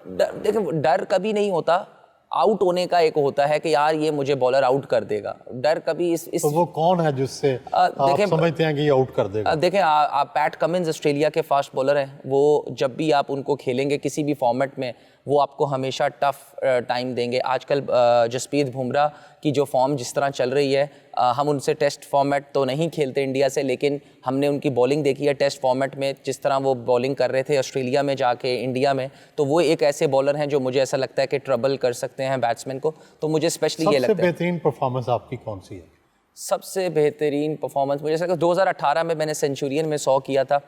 देखिए डर कभी नहीं होता, आउट होने का एक होता है कि यार ये मुझे बॉलर आउट कर देगा। डर कभी इस तो वो कौन है जिससे आप समझते हैं कि ये आउट कर देगा? देखें आप पैट कमिंस ऑस्ट्रेलिया के फास्ट बॉलर हैं। वो जब भी आप उनको खेलेंगे किसी भी फॉर्मेट में, वो आपको हमेशा टफ टाइम देंगे। आजकल जसप्रीत बुमराह की जो फॉर्म जिस तरह चल रही है, हम उनसे टेस्ट फॉर्मेट तो नहीं खेलते इंडिया से, लेकिन हमने उनकी बॉलिंग देखी है टेस्ट फॉर्मेट में, जिस तरह वो बॉलिंग कर रहे थे ऑस्ट्रेलिया में जाके इंडिया में। तो वो एक ऐसे बॉलर हैं जो मुझे ऐसा लगता है कि ट्रबल कर सकते हैं बैट्समैन को। तो मुझे स्पेशली ये लगता है। सबसे बेहतरीन परफॉर्मेंस आपकी कौन सी है? सबसे बेहतरीन परफॉर्मेंस मुझे लगता है 2018 में मैंने सेंचुरियन में 100 किया था।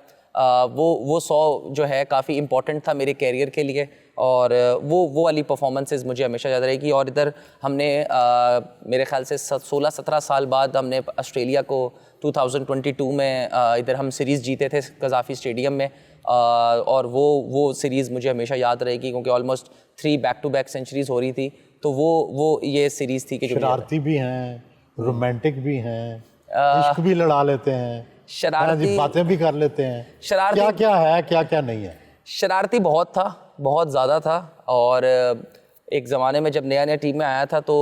वो 100 जो है काफ़ी इंपॉर्टेंट था मेरे कैरियर के लिए, और वो वाली परफॉर्मेंसेस मुझे हमेशा याद रहेगी। और इधर हमने मेरे ख्याल से 16-17 साल बाद हमने ऑस्ट्रेलिया को 2022 में इधर हम सीरीज़ जीते थे कज़ाफ़ी स्टेडियम में, और वो सीरीज़ मुझे हमेशा याद रहेगी क्योंकि almost 3 back to back centuries हो रही थी। तो वो ये सीरीज़ थी कि जो शरारती भी हैं, रोमांटिक भी हैं, इश्क भी लड़ा लेते हैं, शरारती बातें भी कर लेते हैं। शरारती क्या क्या है, क्या क्या नहीं है? शरारती बहुत था, बहुत ज़्यादा था। और एक ज़माने में जब नया नया टीम में आया था तो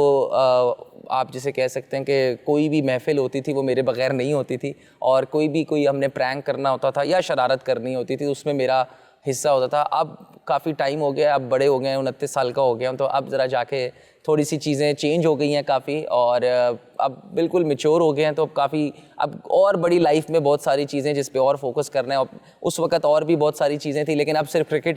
आप जिसे कह सकते हैं कि कोई भी महफिल होती थी वो मेरे बगैर नहीं होती थी, और कोई हमने प्रैंक करना होता था या शरारत करनी होती थी उसमें मेरा हिस्सा होता था। अब काफ़ी टाइम हो गया, अब बड़े हो गए हैं, 29 साल का हो गया हूँ, तो अब ज़रा जाके थोड़ी सी चीज़ें चेंज हो गई हैं काफ़ी, और अब बिल्कुल मैच्योर हो गए हैं। तो अब और बड़ी लाइफ में बहुत सारी चीज़ें जिस पे और फोकस करना है। उस वक्त और भी बहुत सारी चीज़ें थी, लेकिन अब सिर्फ क्रिकेट